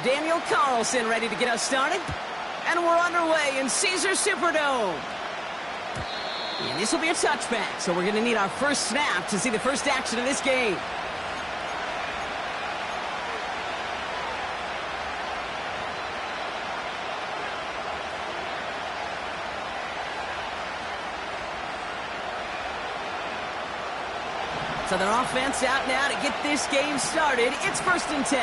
Daniel Carlson ready to get us started. And we're underway in Caesars Superdome. And this will be a touchback, so we're going to need our first snap to see the first action of this game. So their offense out now to get this game started. It's 1st and 10.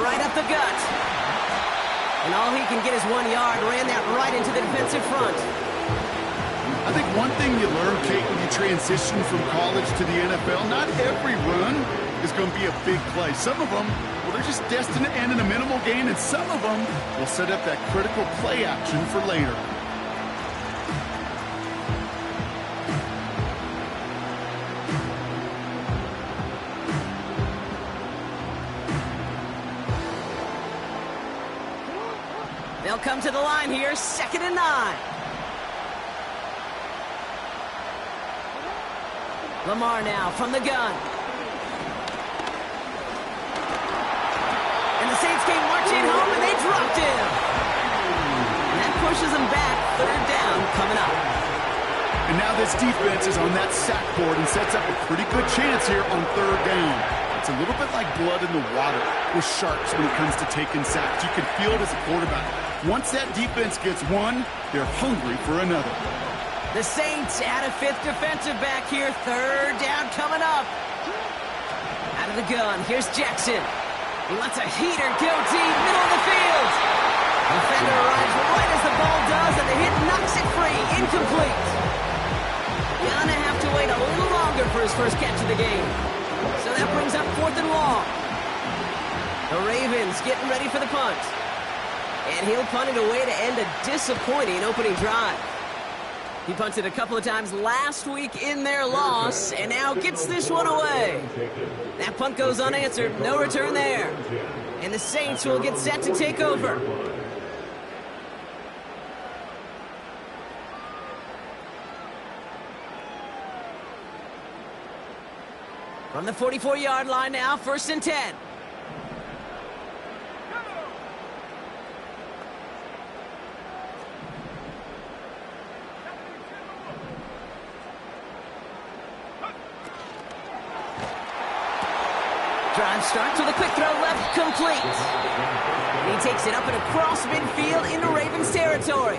Right up the gut. And all he can get is 1 yard. Ran that right into the defensive front. I think one thing you learn, Kate, when you transition from college to the NFL, not every run is going to be a big play. Some of them, well, they're just destined to end in a minimal gain, and some of them will set up that critical play action for later. They'll come to the line here, 2nd and 9. Lamar now from the gun. And the Saints came marching home, and they dropped him. And that pushes them back, 3rd down coming up. And now this defense is on that sack board and sets up a pretty good chance here on 3rd down. It's a little bit like blood in the water with sharks when it comes to taking sacks. You can feel it as a quarterback. Once that defense gets one, they're hungry for another. The Saints add a 5th defensive back here. 3rd down coming up. Out of the gun, here's Jackson. He lets a heater go deep, middle of the field. Defender arrives right as the ball does, and the hit knocks it free. Incomplete. Gonna have to wait a little longer for his first catch of the game. So that brings up 4th and long. The Ravens getting ready for the punt. And he'll punt it away to end a disappointing opening drive. He punted a couple of times last week in their loss, and now gets this one away. That punt goes unanswered, no return there. And the Saints will get set to take over. From the 44-yard line now, 1st and 10. Drive starts with a quick throw left, complete. He takes it up and across midfield into Ravens territory.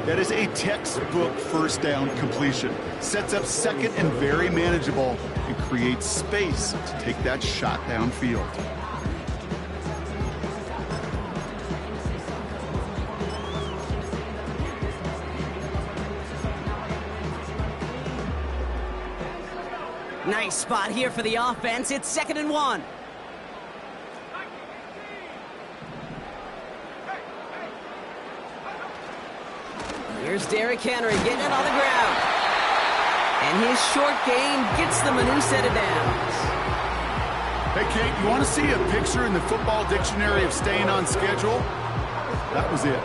That is a textbook 1st down completion. Sets up 2nd and very manageable and creates space to take that shot downfield. Nice spot here for the offense. It's 2nd and 1. Here's Derrick Henry getting it on the ground. And his short game gets them a new set of downs. Hey, Kate, you want to see a picture in the football dictionary of staying on schedule? That was it.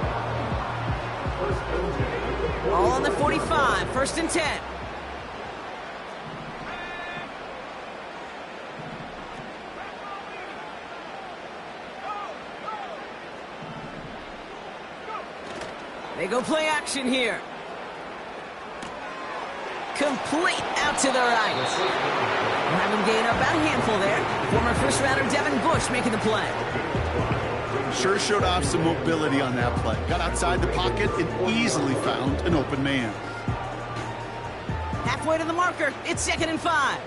All on the 45, 1st and 10. They go play action here. Complete out to the right. Have him gain about a handful there. Former 1st-rounder Devin Bush making the play. Sure showed off some mobility on that play. Got outside the pocket and easily found an open man. Halfway to the marker. It's 2nd and 5.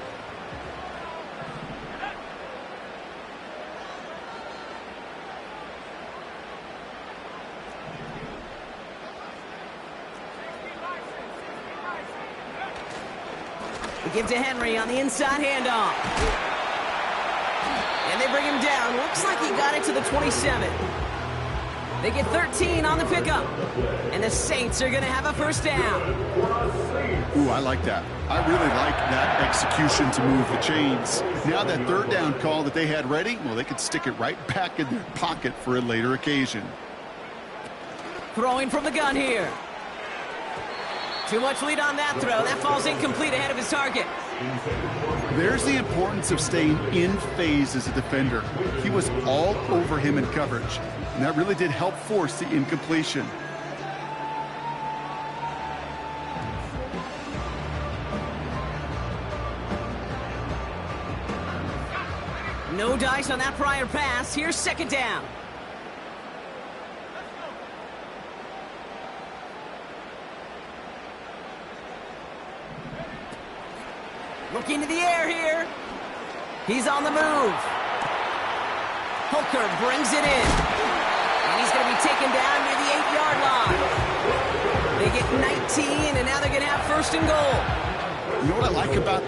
Give to Henry on the inside handoff. And they bring him down. Looks like he got it to the 27. They get 13 on the pickup. And the Saints are going to have a 1st down. Ooh, I like that. I really like that execution to move the chains. Now that 3rd down call that they had ready, well, they could stick it right back in their pocket for a later occasion. Throwing from the gun here. Too much lead on that throw. That falls incomplete ahead of his target. There's the importance of staying in phase as a defender. He was all over him in coverage, and that really did help force the incompletion. No dice on that prior pass. Here's second down. Looking to the air here. He's on the move. Hooker brings it in. And he's going to be taken down near the 8-yard line. They get 19, and now they're going to have first and goal. You know what I like about...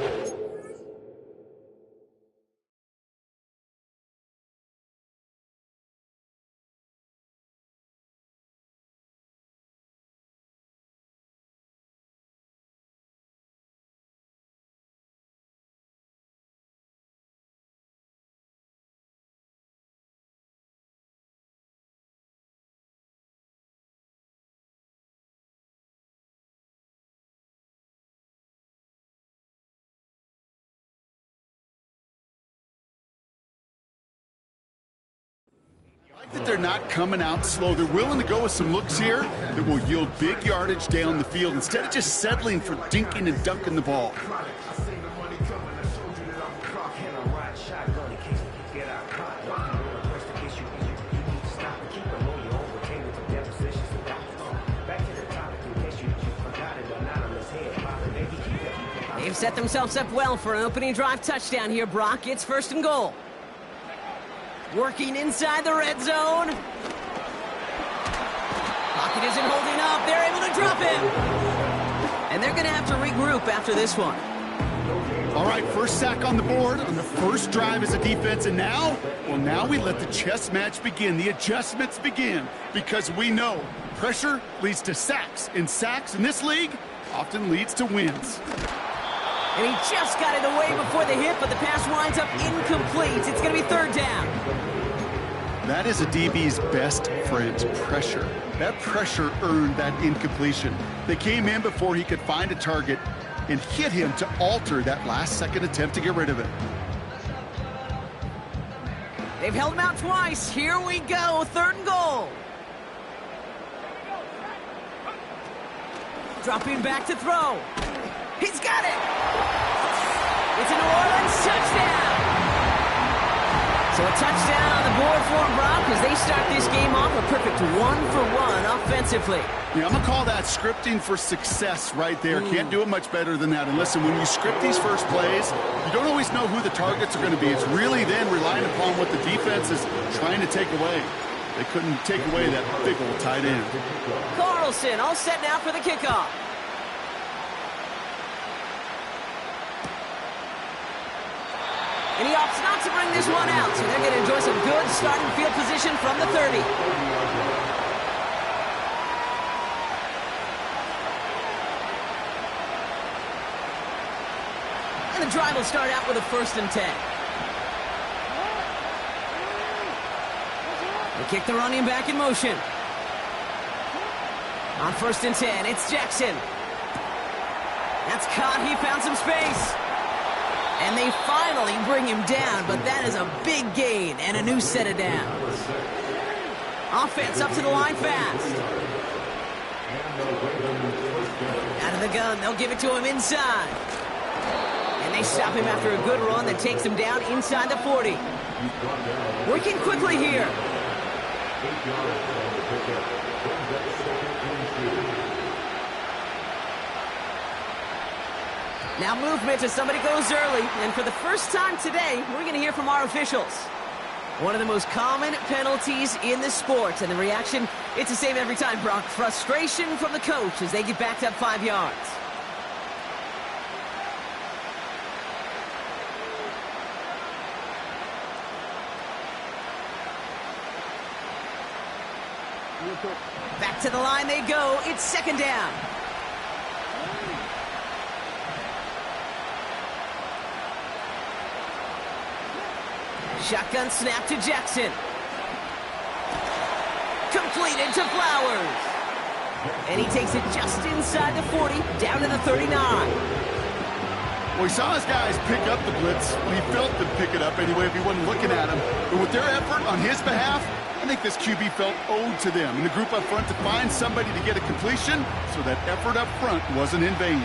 that they're not coming out slow. They're willing to go with some looks here that will yield big yardage down the field instead of just settling for dinking and dunking the ball. They've set themselves up well for an opening drive touchdown here, Brock. It's first and goal. Working inside the red zone. Pocket isn't holding up. They're able to drop him. And they're going to have to regroup after this one. All right, first sack on the board on the first drive as a defense. And now, well, now we let the chess match begin. The adjustments begin because we know pressure leads to sacks. And sacks in this league often leads to wins. And he just got it away before the hit, but the pass winds up incomplete. It's going to be third down. That is a DB's best friend, pressure. That pressure earned that incompletion. They came in before he could find a target and hit him to alter that last-second attempt to get rid of it. They've held him out twice. Here we go, third and goal. Dropping back to throw. He's got it! It's a New Orleans touchdown! So a touchdown on the board for them, Brown, because they start this game off a perfect 1-for-1 offensively. Yeah, I'm going to call that scripting for success right there. Can't do it much better than that. And listen, when you script these first plays, you don't always know who the targets are going to be. It's really then relying upon what the defense is trying to take away. They couldn't take away that big old tight end. Carlson all set now for the kickoff. And he opts not to bring this one out, so they're going to enjoy some good starting field position from the 30. And the drive will start out with a 1st and 10. They kick the running back in motion. On 1st and 10, it's Jackson. That's caught. He found some space. And they finally bring him down, but that is a big gain and a new set of downs. Offense up to the line fast. Out of the gun, they'll give it to him inside. And they stop him after a good run that takes him down inside the 40. Working quickly here. Now movement as somebody goes early, and for the first time today, we're going to hear from our officials. One of the most common penalties in the sport, and the reaction, it's the same every time, Brock. Frustration from the coach as they get backed up 5 yards. Back to the line they go. It's second down. Shotgun snap to Jackson. Completed to Flowers. And he takes it just inside the 40, down to the 39. Well, he saw his guys pick up the blitz. Well, he felt them pick it up anyway if he wasn't looking at him. But with their effort on his behalf, I think this QB felt owed to them and the group up front to find somebody to get a completion, so that effort up front wasn't in vain.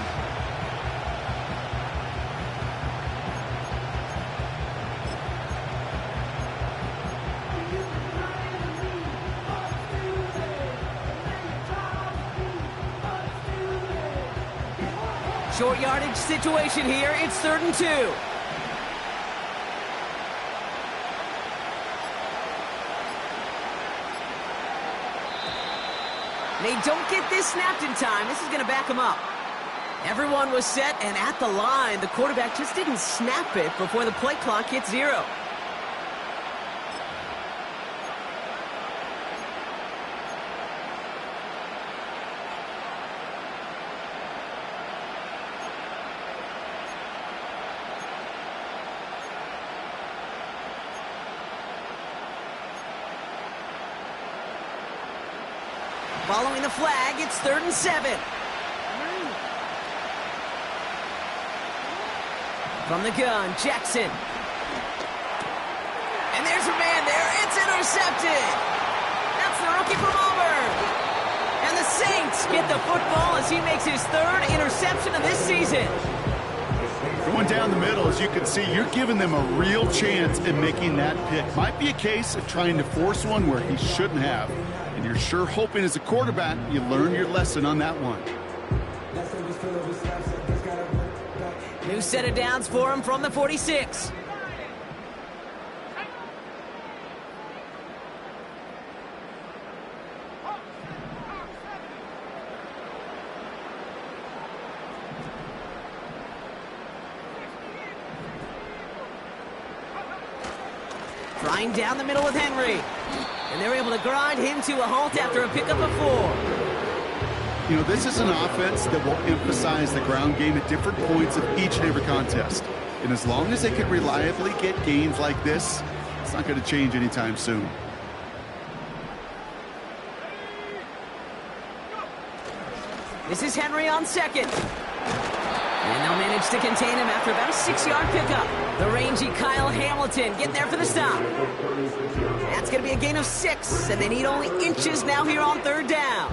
Short yardage situation here. It's 3rd and 2. They don't get this snapped in time. This is going to back them up. Everyone was set and at the line. The quarterback just didn't snap it before the play clock hit 0. Following the flag, it's 3rd and 7. From the gun, Jackson. And there's a man there. It's intercepted. That's the rookie from Auburn. And the Saints get the football as he makes his 3rd interception of this season. Going down the middle, as you can see, you're giving them a real chance in making that pick. Might be a case of trying to force one where he shouldn't have. And you're sure hoping as a quarterback you learn your lesson on that one. New set of downs for him from the 46. Trying down the middle with Henry. And they're able to grind him to a halt after a pickup of 4. You know, this is an offense that will emphasize the ground game at different points of each and every contest. And as long as they can reliably get gains like this, it's not going to change anytime soon. This is Henry on 2nd. And they'll manage to contain him after about a 6-yard pickup. The rangy Kyle Hamilton getting there for the stop. That's going to be a gain of 6, and they need only inches now here on 3rd down.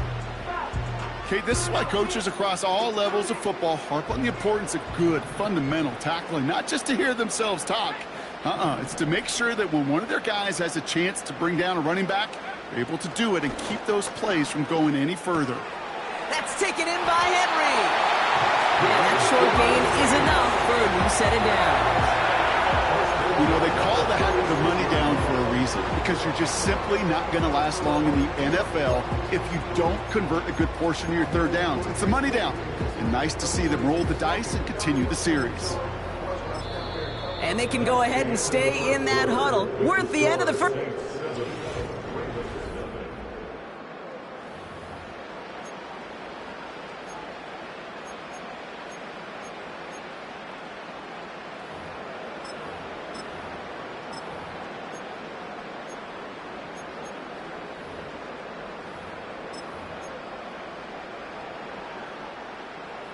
Okay, this is why coaches across all levels of football harp on the importance of good, fundamental tackling, not just to hear themselves talk. It's to make sure that when one of their guys has a chance to bring down a running back, they're able to do it and keep those plays from going any further. That's taken in by Henry. And that short gain is enough for a new set of downs. You know, they call that the money down for a reason, because you're just simply not going to last long in the NFL if you don't convert a good portion of your 3rd downs. It's the money down. And nice to see them roll the dice and continue the series. And they can go ahead and stay in that huddle. We're at the end of the first.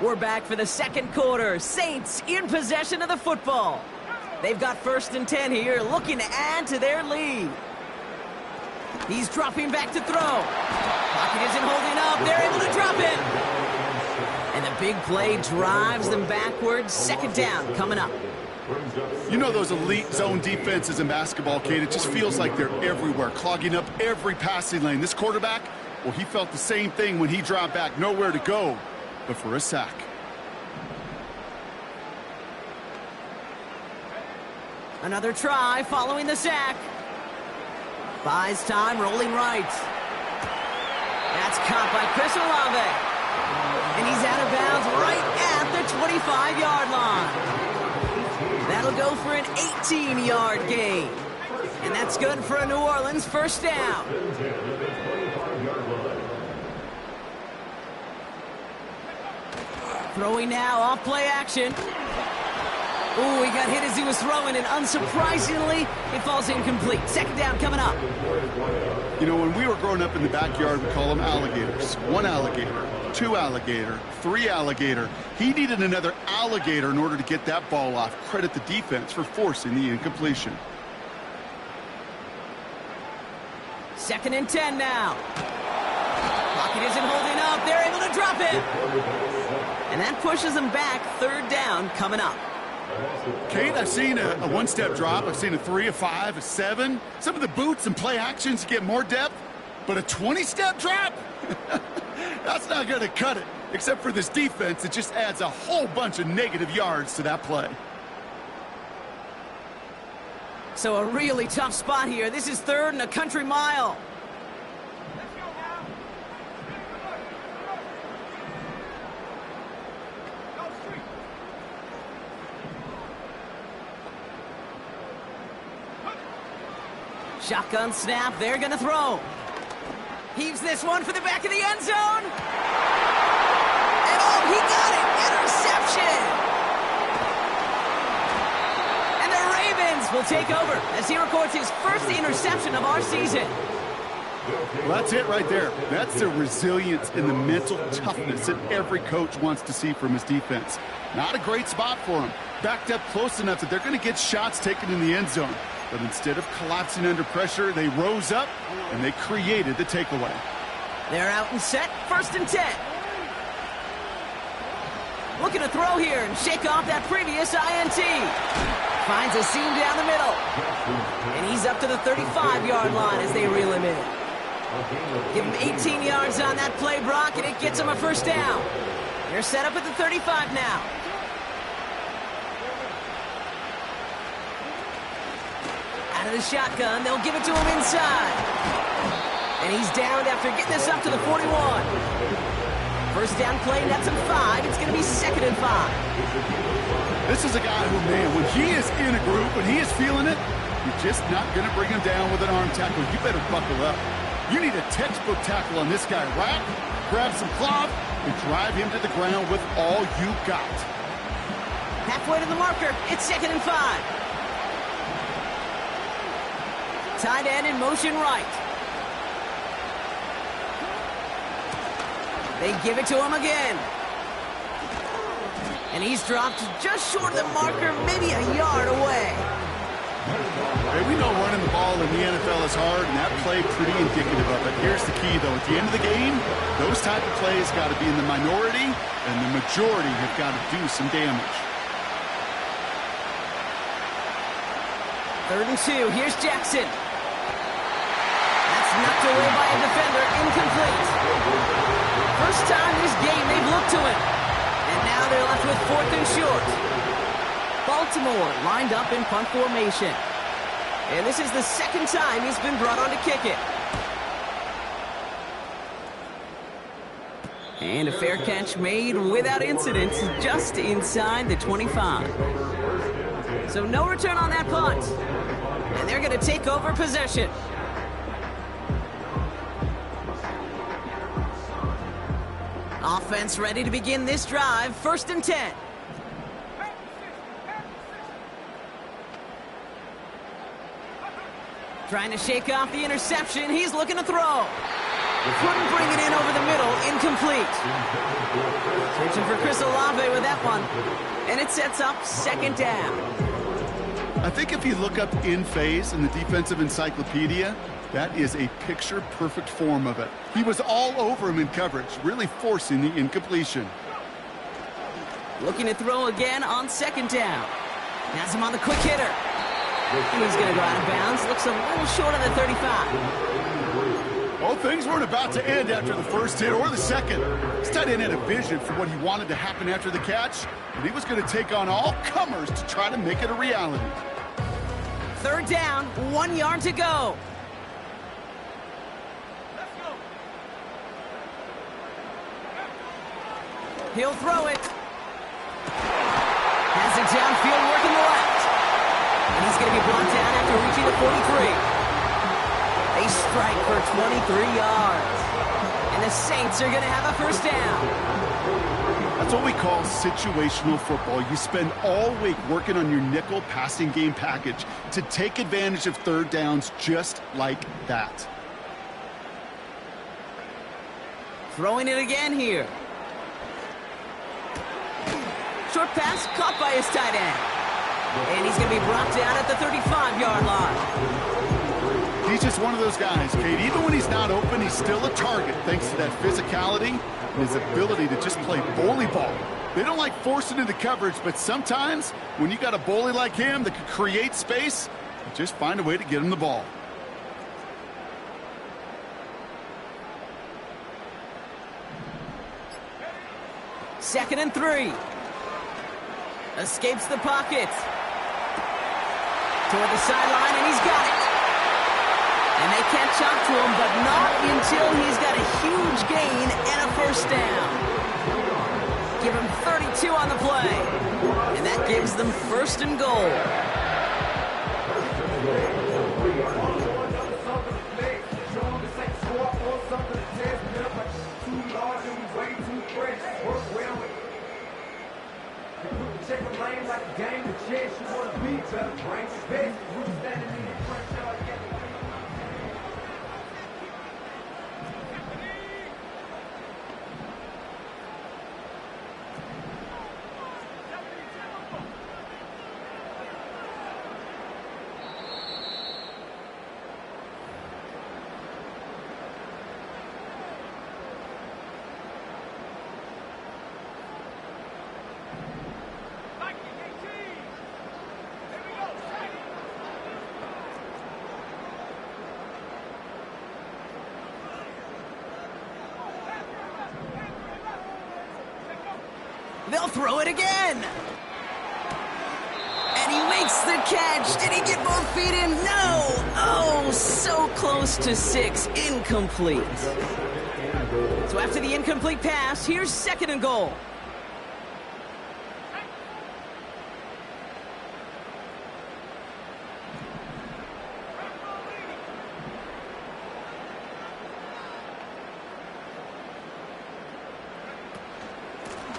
We're back for the 2nd quarter. Saints in possession of the football. They've got 1st and 10 here, looking to add to their lead. He's dropping back to throw. Pocket isn't holding up. They're able to drop it. And the big play drives them backwards. 2nd down coming up. You know those elite zone defenses in basketball, Kate, it just feels like they're everywhere, clogging up every passing lane. This quarterback, well, he felt the same thing when he dropped back, nowhere to go but for a sack. Another try following the sack. Buys time, rolling right. That's caught by Chris Olave. And he's out of bounds right at the 25-yard line. That'll go for an 18-yard gain. And that's good for a New Orleans 1st down. Throwing now off play action. Ooh, he got hit as he was throwing, and unsurprisingly, it falls incomplete. Second down coming up. You know, when we were growing up in the backyard, we call them alligators. One alligator, two alligator, three alligator. He needed another alligator in order to get that ball off. Credit the defense for forcing the incompletion. 2nd and 10 now. Pocket isn't holding up. They're able to drop it. And that pushes them back. 3rd down coming up. Kate, I've seen a one-step drop. I've seen a 3, a 5, a 7. Some of the boots and play actions get more depth. But a 20-step drop? That's not going to cut it. Except for this defense, it just adds a whole bunch of negative yards to that play. So a really tough spot here. This is 3rd and a country mile. Shotgun snap, they're gonna throw. Heaves this one for the back of the end zone. And oh, he got it! Interception! And the Ravens will take over as he records his first interception of our season. Well, that's it right there. That's the resilience and the mental toughness that every coach wants to see from his defense. Not a great spot for him. Backed up close enough that they're going to get shots taken in the end zone. But instead of collapsing under pressure, they rose up and they created the takeaway. They're out and set. 1st and 10. Looking to throw here and shake off that previous INT. Finds a seam down the middle. And he's up to the 35-yard line as they reel him in. Give him 18 yards on that play, Brock, and it gets him a 1st down. They're set up at the 35 now. Out of the shotgun, they'll give it to him inside. And he's downed after getting this up to the 41. 1st down play, nets him 5. It's going to be 2nd and 5. This is a guy who, man, when he is in a group, when he is feeling it, you're just not going to bring him down with an arm tackle. You better buckle up. You need a textbook tackle on this guy. Wrap, grab some cloth, and drive him to the ground with all you got. Halfway to the marker, it's 2nd and 5. Tight end in motion right. They give it to him again. And he's dropped just short of the marker, maybe a yard away. Hey, we know running the ball in the NFL is hard, and that play pretty indicative of it. Here's the key, though. At the end of the game, those type of plays got to be in the minority, and the majority have got to do some damage. 3rd and 2. Here's Jackson. Knocked away by a defender, incomplete. First time this game they've looked to him. And now they're left with 4th and short. Baltimore lined up in punt formation. And this is the 2nd time he's been brought on to kick it. And a fair catch made without incident, just inside the 25. So no return on that punt. And they're going to take over possession. Offense ready to begin this drive. 1st and 10. Trying to shake off the interception. He's looking to throw. Couldn't bring it in over the middle. Incomplete. Searching for Chris Olave with that one. And it sets up 2nd down. I think if you look up in phase in the defensive encyclopedia, that is a picture-perfect form of it. He was all over him in coverage, really forcing the incompletion. Looking to throw again on 2nd down. Has him on the quick hitter. He's going to go out of bounds. Looks a little short of the 35. Well, things weren't about to end after the 1st hit or the 2nd. This tight end had a vision for what he wanted to happen after the catch, and he was going to take on all comers to try to make it a reality. 3rd down, 1 yard to go. He'll throw it. Has it downfield, working the left. And he's going to be brought down after reaching the 43. They strike for 23 yards. And the Saints are going to have a 1st down. That's what we call situational football. You spend all week working on your nickel passing game package to take advantage of third downs just like that. Throwing it again here. Short pass caught by his tight end. And he's going to be brought down at the 35-yard line. He's just one of those guys, Kate. Even when he's not open, he's still a target thanks to that physicality and his ability to just play bully ball. They don't like forcing into coverage, but sometimes when you got a bully like him that can create space, just find a way to get him the ball. Second and 3. Escapes the pocket. Toward the sideline, and he's got it. And they catch up to him, but not until he's got a huge gain and a first down. Give him 32 on the play. And that gives them first and goal. Check the lane like a game of chess. You want to beat better, bring the best. Who's standing in the front yard getting They'll throw it again. And he makes the catch. Did he get both feet in? No. Oh, so close to 6. Incomplete. So after the incomplete pass, here's second and goal.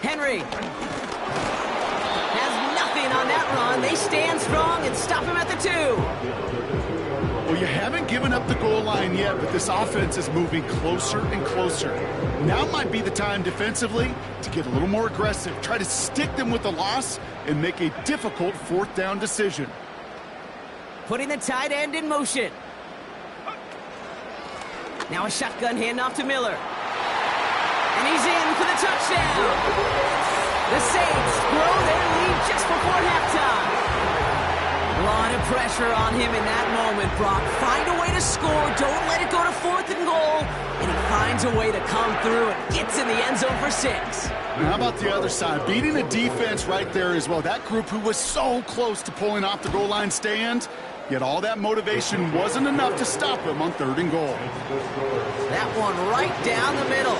Henry has nothing on that run. They stand strong and stop him at the 2. Well, you haven't given up the goal line yet, but this offense is moving closer and closer. Now might be the time defensively to get a little more aggressive. Try to stick them with the loss and make a difficult fourth down decision. Putting the tight end in motion. Now a shotgun handoff to Miller. And he's in for the touchdown. The Saints grow their lead just before halftime. A lot of pressure on him in that moment, Brock. Find a way to score. Don't let it go to fourth and goal. And he finds a way to come through and gets in the end zone for 6. Now, how about the other side? Beating the defense right there as well. That group who was so close to pulling off the goal line stand, yet all that motivation wasn't enough to stop him on third and goal. That one right down the middle.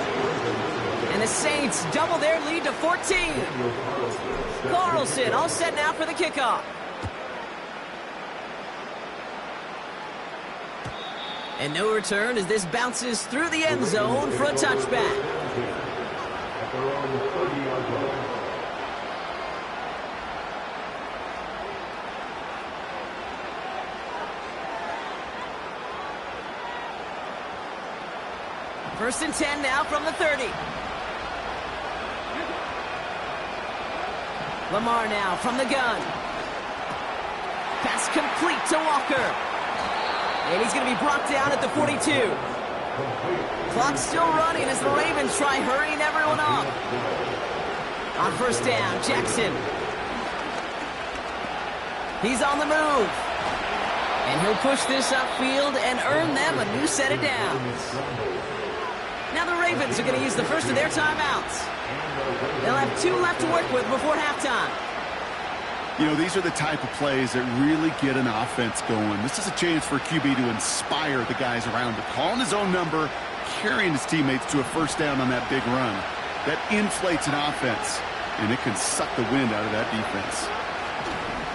And the Saints double their lead to 14. Carlson all set now for the kickoff. And no return as this bounces through the end zone for a touchback. First and 10 now from the 30. Lamar now from the gun. Pass complete to Walker. And he's going to be brought down at the 42. Clock's still running as the Ravens try hurrying everyone up. On first down, Jackson. He's on the move. And he'll push this upfield and earn them a new set of downs. Now the Ravens are going to use the first of their timeouts. They'll have 2 left to work with before halftime. You know, these are the type of plays that really get an offense going. This is a chance for QB to inspire the guys around him. Calling his own number, carrying his teammates to a first down on that big run. That inflates an offense, and it can suck the wind out of that defense.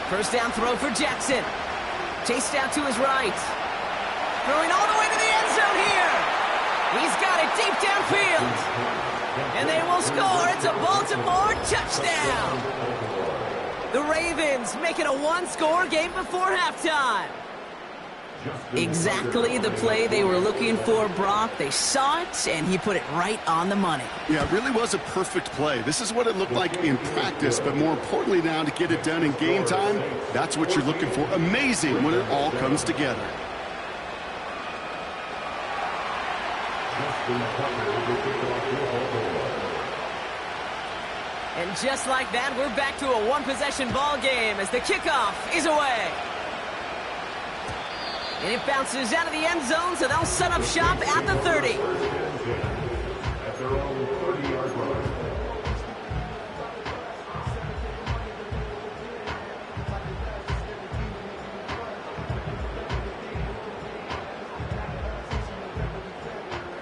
First down throw for Jackson. Chased out to his right. Throwing all the way to the end zone here. He's got it deep downfield. And they will score. It's a Baltimore touchdown. The Ravens make it a one-score game before halftime. Exactly the play they were looking for, Brock. They saw it, and he put it right on the money. Yeah, it really was a perfect play. This is what it looked like in practice, but more importantly now to get it done in game time, that's what you're looking for. Amazing when it all comes together. And just like that, we're back to a one-possession ball game as the kickoff is away. And it bounces out of the end zone, so they'll set up shop at the 30. At their own 30-yard line.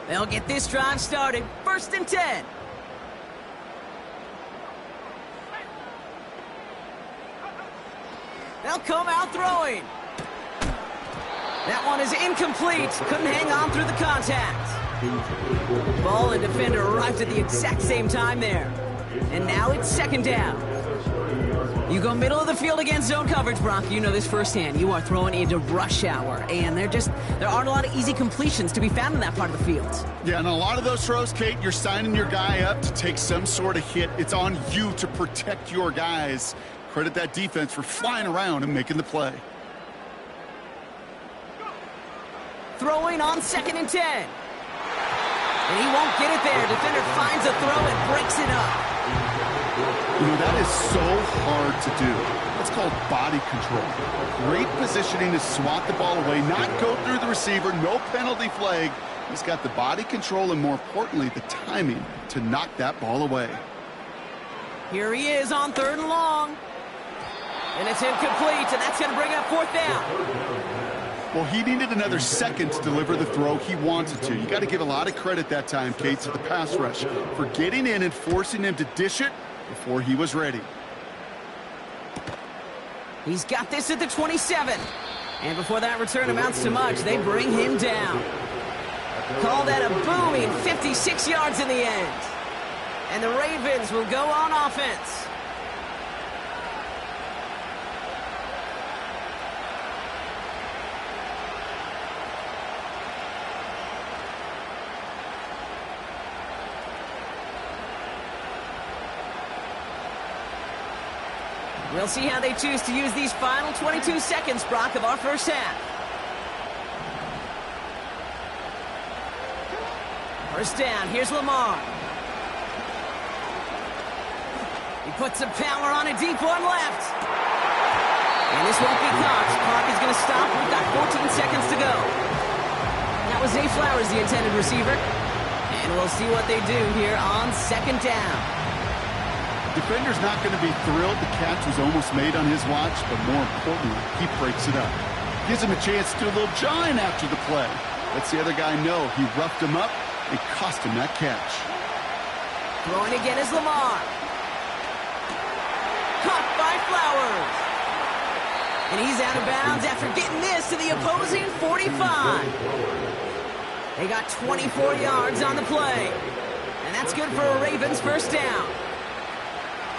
They'll get this drive started. 1st and 10. They'll come out throwing. That one is incomplete. Couldn't hang on through the contact. Ball and defender arrived at the exact same time there. And now it's 2nd down. You go middle of the field against zone coverage, Brock. You know this firsthand. You are throwing into rush hour. And there aren't a lot of easy completions to be found in that part of the field. Yeah, and a lot of those throws, Kate, you're signing your guy up to take some sort of hit. It's on you to protect your guys. Credit that defense for flying around and making the play. Throwing on 2nd and 10. And he won't get it there. Defender finds a throw and breaks it up. You know, that is so hard to do. That's called body control. Great positioning to swat the ball away, not go through the receiver, no penalty flag. He's got the body control and, more importantly, the timing to knock that ball away. Here he is on 3rd and long. And it's incomplete, and that's going to bring up 4th down. Well, he needed another second to deliver the throw he wanted to. You got to give a lot of credit that time, Kate, to the pass rush for getting in and forcing him to dish it before he was ready. He's got this at the 27. And before that return amounts to much, they bring him down. Call that a booming 56 yards in the end. And the Ravens will go on offense. We'll see how they choose to use these final 22 seconds, Brock, of our first half. 1st down, here's Lamar. He puts some power on a deep one left. And this won't be caught. Clock is going to stop. We've got 14 seconds to go. That was Zay Flowers, the intended receiver. And we'll see what they do here on 2nd down. Defender's not going to be thrilled the catch was almost made on his watch, but more importantly, he breaks it up. Gives him a chance to do a little jawing after the play. Lets the other guy know he roughed him up and cost him that catch. Throwing again is Lamar. Caught by Flowers. And he's out of bounds after getting this to the opposing 45. They got 24 yards on the play. And that's good for a Ravens 1st down.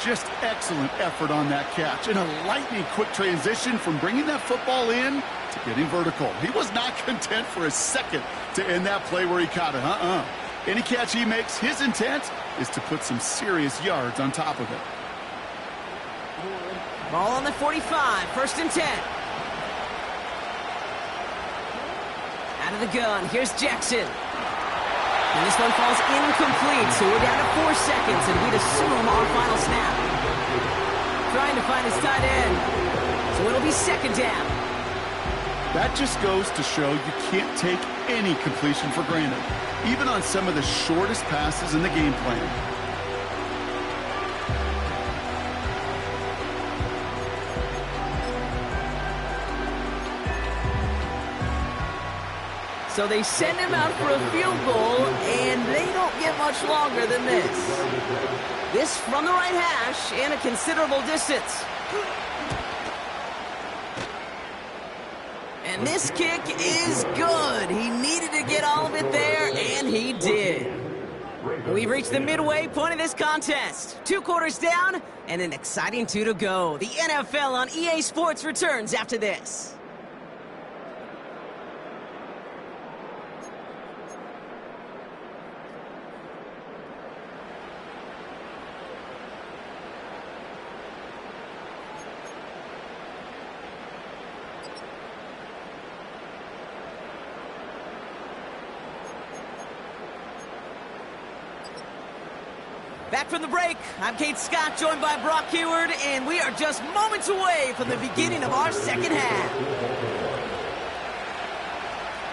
Just excellent effort on that catch. And a lightning quick transition from bringing that football in to getting vertical. He was not content for a second to end that play where he caught it. Any catch he makes, his intent is to put some serious yards on top of it. Ball on the 45, 1st and 10. Out of the gun, here's Jackson. And this one falls incomplete, so we're down to 4 seconds, and we'd assume our final snap. Trying to find his tight end, so it'll be 2nd down. That just goes to show you can't take any completion for granted, even on some of the shortest passes in the game plan. So they send him out for a field goal, and they don't get much longer than this. This from the right hash and a considerable distance. And this kick is good. He needed to get all of it there, and he did. We've reached the midway point of this contest. 2 quarters down and an exciting 2 to go. The NFL on EA Sports returns after this. Back from the break, I'm Kate Scott, joined by Brock Heward, and we are just moments away from the beginning of our second half.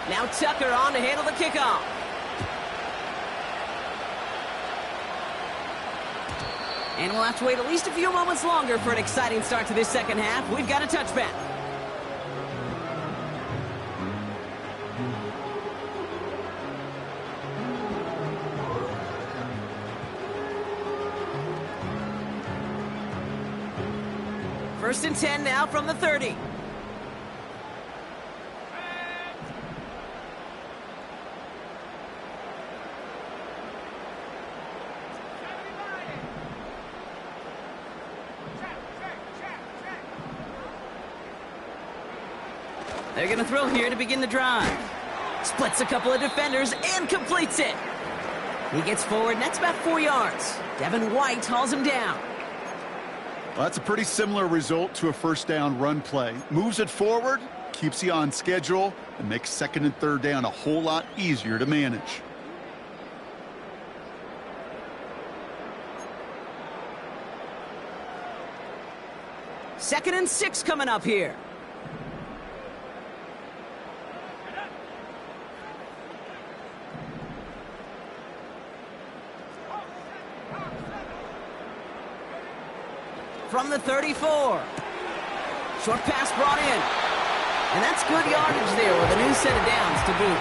Now Tucker on to handle the kickoff. And we'll have to wait at least a few moments longer for an exciting start to this second half. We've got a touchback. First and 10 now from the 30. They're going to throw here to begin the drive. Splits a couple of defenders and completes it. He gets forward, and that's about 4 yards. Devin White hauls him down. Well, that's a pretty similar result to a first down run play. Moves it forward, keeps you on schedule, and makes second and third down a whole lot easier to manage. Second and 6 coming up here. From the 34. Short pass brought in. And that's good yardage there with a new set of downs to boot.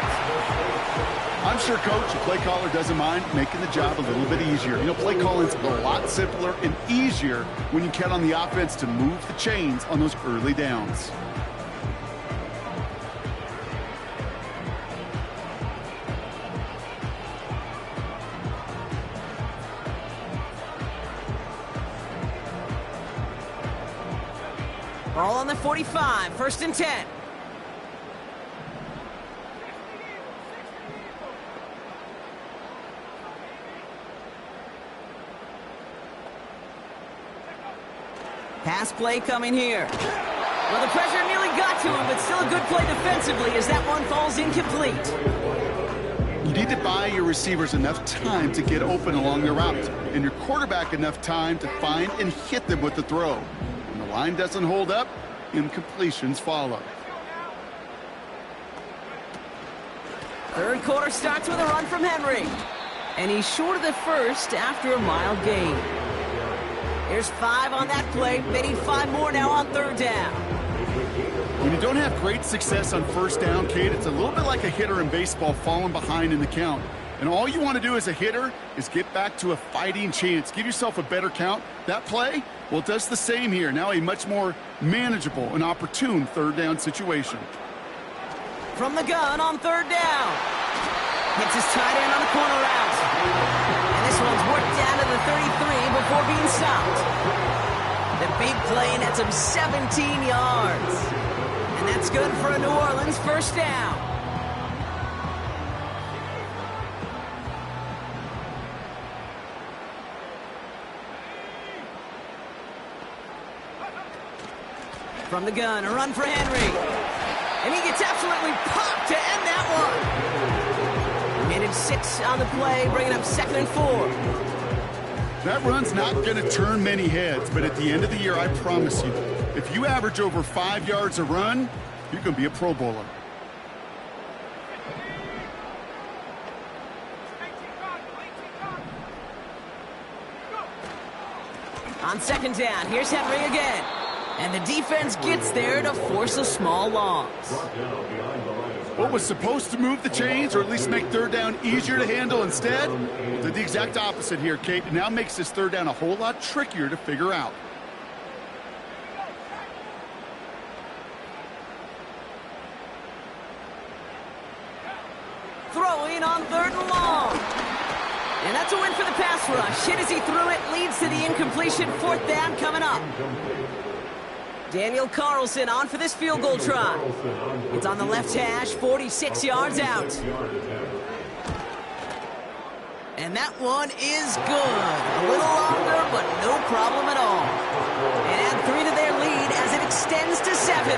I'm sure, Coach, the play caller doesn't mind making the job a little bit easier. You know, play calling's a lot simpler and easier when you count on the offense to move the chains on those early downs. Ball on the 45, first and 10. Pass play coming here. Well, the pressure nearly got to him, but still a good play defensively as that one falls incomplete. You need to buy your receivers enough time to get open along the route, and your quarterback enough time to find and hit them with the throw. When the line doesn't hold up, incompletions follow. Third quarter starts with a run from Henry. And he's short of the first after a mild gain. There's 5 on that play. They need 5 more now on third down. When you don't have great success on first down, Kate, it's a little bit like a hitter in baseball falling behind in the count. And all you want to do as a hitter is get back to a fighting chance. Give yourself a better count. That play, well, it does the same here. Now a much more manageable and opportune third down situation. From the gun on third down. Hits his tight end on the corner route. And this one's worked down to the 33 before being stopped. The big play nets him 17 yards. And that's good for a New Orleans first down. From the gun, a run for Henry. And he gets absolutely popped to end that one. Managed 6 on the play, bringing up second and 4. That run's not going to turn many heads, but at the end of the year, I promise you, if you average over 5 yards a run, you're going to be a Pro Bowler. On second down, here's Henry again. And the defense gets there to force a small loss. What was supposed to move the chains, or at least make third down easier to handle instead, well, did the exact opposite here, Kate. It now makes this third down a whole lot trickier to figure out. Throwing on third and long. And that's a win for the pass rush. Hit as he threw it, leads to the incompletion. 4th down coming up. Daniel Carlson on for this field goal try. It's on the left hash, 46 yards out. And that one is good. A little longer, but no problem at all. And add 3 to their lead as it extends to 7.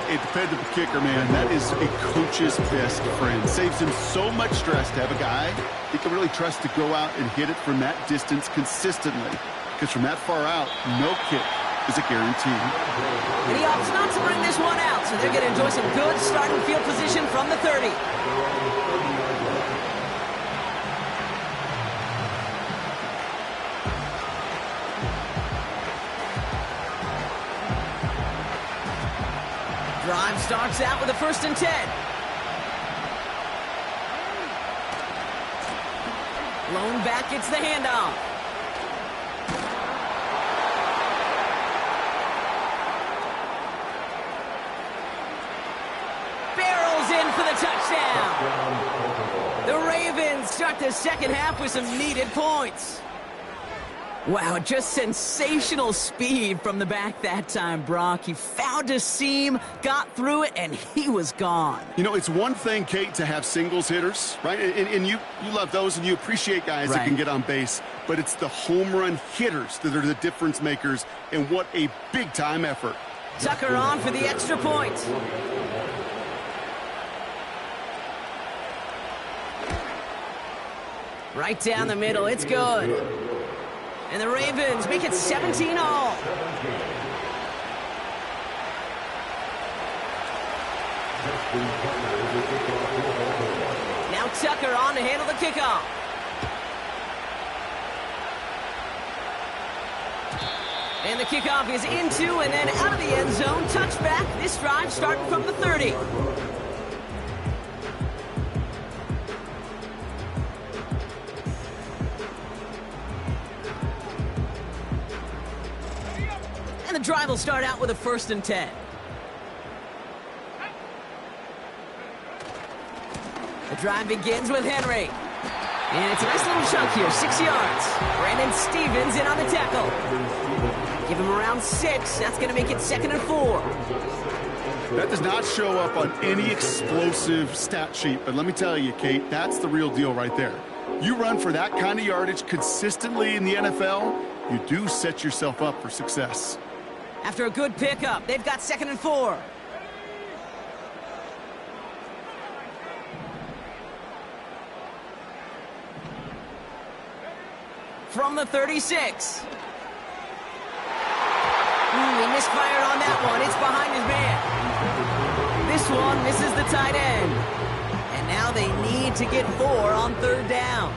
A dependable kicker, man. That is a coach's best friend. Saves him so much stress to have a guy he can really trust to go out and hit it from that distance consistently. Because from that far out, no kick is a guarantee. And he opts not to bring this one out, so they're going to enjoy some good starting field position from the 30. Drive starts out with a 1st and 10. Lone back gets the handoff. Barrels in for the touchdown. The Ravens start the second half with some needed points. Wow, just sensational speed from the back that time, Brock. He found a seam, got through it, and he was gone. You know, it's one thing, Kate, to have singles hitters, right? And you love those, and you appreciate guys that can get on base. But it's the home run hitters that are the difference makers, and what a big-time effort. Tucker on for the extra point. Right down the middle, it's good. And the Ravens make it 17 all. Now Tucker on to handle the kickoff. And the kickoff is into and then out of the end zone. Touchback. This drive starting from the 30. And the drive will start out with a 1st and 10. The drive begins with Henry. And it's a nice little chunk here, 6 yards. Brandon Stevens in on the tackle. Give him around 6. That's going to make it 2nd and 4. That does not show up on any explosive stat sheet, but let me tell you, Kate, that's the real deal right there. You run for that kind of yardage consistently in the NFL, you do set yourself up for success. After a good pickup, they've got 2nd and 4. From the 36. He misfired on that one. It's behind his man. This one misses the tight end. And now they need to get 4 on 3rd down.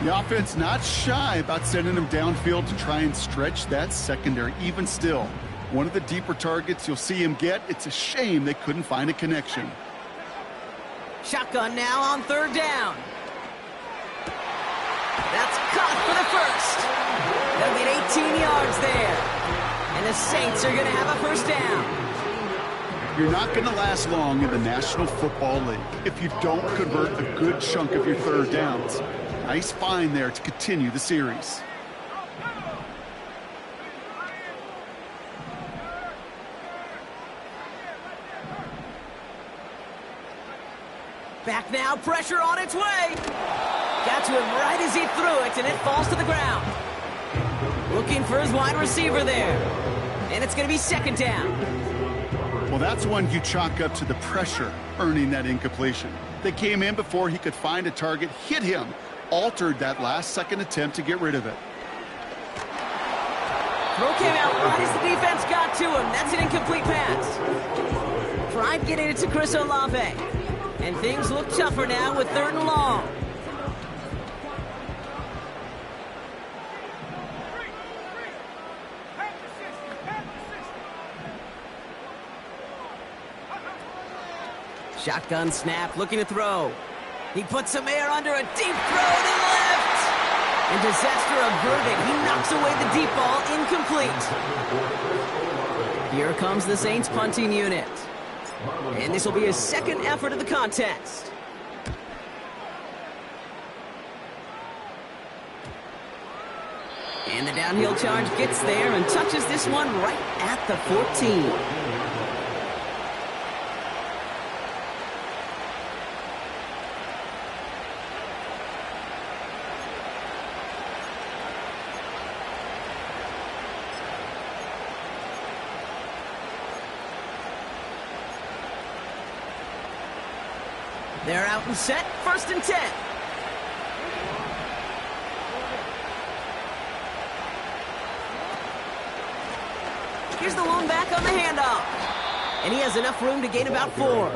The offense not shy about sending them downfield to try and stretch that secondary. Even still, one of the deeper targets you'll see him get. It's a shame they couldn't find a connection. Shotgun now on 3rd down. That's caught for the 1st. They'll get 18 yards there. And the Saints are going to have a 1st down. You're not going to last long in the National Football League if you don't convert a good chunk of your 3rd downs. Nice find there to continue the series. Back now, pressure on its way. Got to him right as he threw it, and it falls to the ground. Looking for his wide receiver there. And it's going to be 2nd down. Well, that's one you chalk up to the pressure earning that incompletion. They came in before he could find a target, hit him, altered that last-second attempt to get rid of it. Throw came out right as the defense got to him. That's an incomplete pass. Tried getting it to Chris Olave. And things look tougher now with 3rd and long. Shotgun snap, looking to throw. He puts some air under a deep throw to the left. And disaster averted. He knocks away the deep ball, incomplete. Here comes the Saints punting unit. And this will be his 2nd effort of the contest. And the downhill charge gets there and touches this one right at the 14. They're out and set, 1st and 10. Here's the lone back on the handoff. And he has enough room to gain about 4.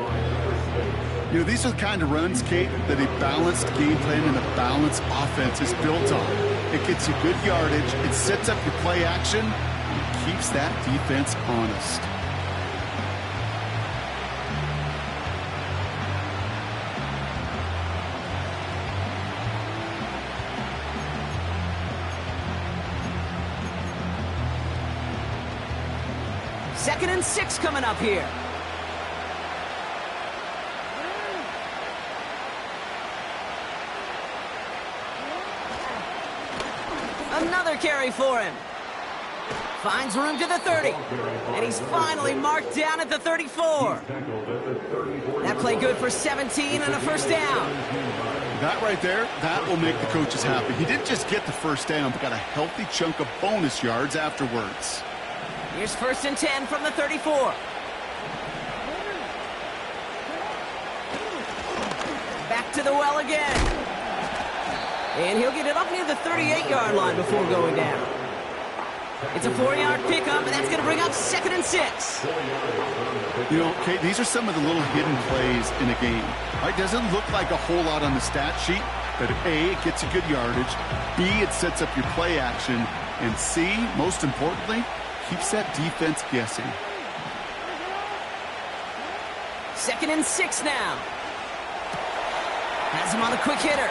You know, these are the kind of runs, Kate, that a balanced game plan and a balanced offense is built on. It gets you good yardage, it sets up your play action, and keeps that defense honest. Second and 6 coming up here. Another carry for him. Finds room to the 30. And he's finally marked down at the 34. That play good for 17 and a 1st down. That right there, that will make the coaches happy. He didn't just get the 1st down, but got a healthy chunk of bonus yards afterwards. Here's 1st and 10 from the 34. Back to the well again. And he'll get it up near the 38-yard line before going down. It's a 4-yard pickup, and that's going to bring up 2nd and 6. You know, Kate, these are some of the little hidden plays in a game. Right? Doesn't look like a whole lot on the stat sheet, but A, it gets you good yardage. B, it sets up your play action. And C, most importantly, keeps that defense guessing. 2nd and 6 now. Has him on a quick hitter.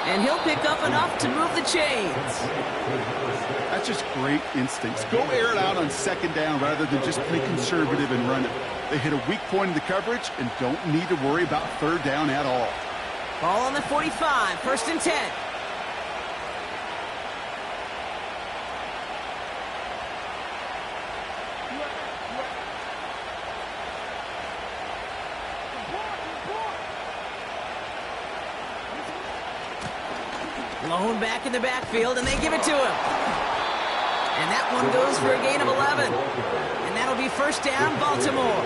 And he'll pick up enough to move the chains. That's just great instincts. Go air it out on 2nd down rather than just play conservative and run it. They hit a weak point in the coverage and don't need to worry about 3rd down at all. Ball on the 45, 1st and 10. Lone back in the backfield, and they give it to him. And that one goes for a gain of 11. And that'll be 1st down, Baltimore.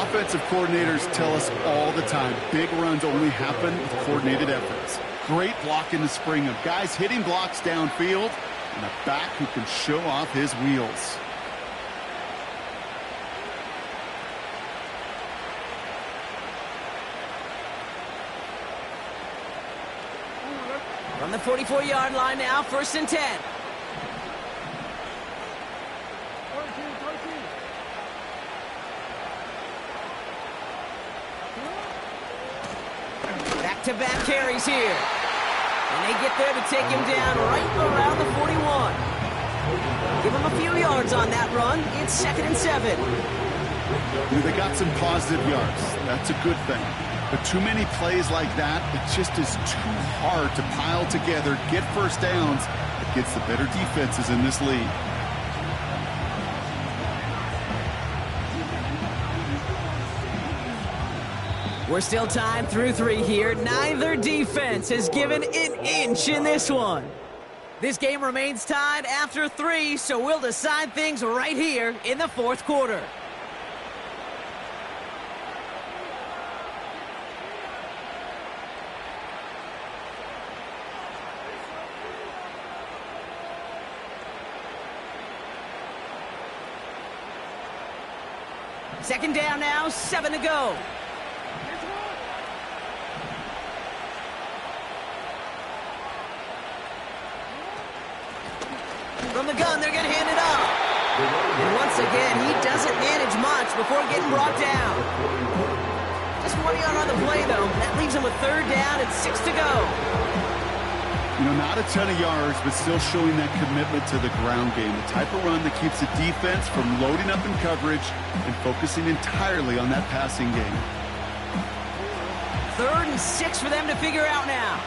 Offensive coordinators tell us all the time, big runs only happen with coordinated efforts. Great block in the spring of guys hitting blocks downfield, and a back who can show off his wheels. From the 44-yard line now, 1st and 10. Back-to-back carries here. And they get there to take him down right around the 41. Give him a few yards on that run. It's 2nd and 7. They got some positive yards. That's a good thing. But too many plays like that, it just is too hard to pile together, get 1st downs against the better defenses in this league. We're still tied through 3 here. Neither defense has given an inch in this one. This game remains tied after 3, so we'll decide things right here in the 4th quarter. Second down now, 7 to go. From the gun, they're going to hand it off. And once again, he doesn't manage much before getting brought down. Just 1 yard on the play, though. That leaves him with 3rd down and 6 to go. You know, not a ton of yards, but still showing that commitment to the ground game. The type of run that keeps the defense from loading up in coverage and focusing entirely on that passing game. 3rd and 6 for them to figure out now.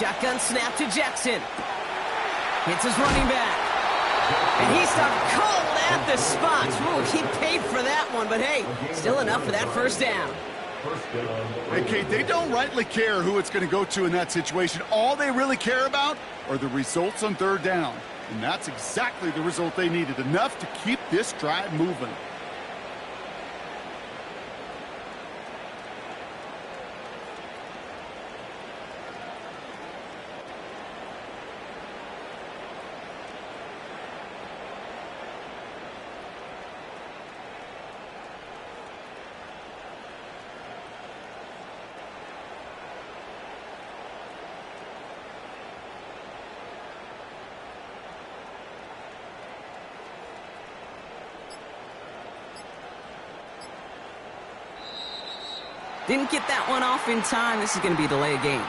Shotgun snap to Jackson. Hits his running back. And he stopped cold at the spot. Ooh, he paid for that one, but hey, still enough for that first down. Hey, Kate, they don't rightly care who it's going to go to in that situation. All they really care about are the results on third down. And that's exactly the result they needed. Enough to keep this drive moving. Didn't get that one off in time. This is going to be a delay of game.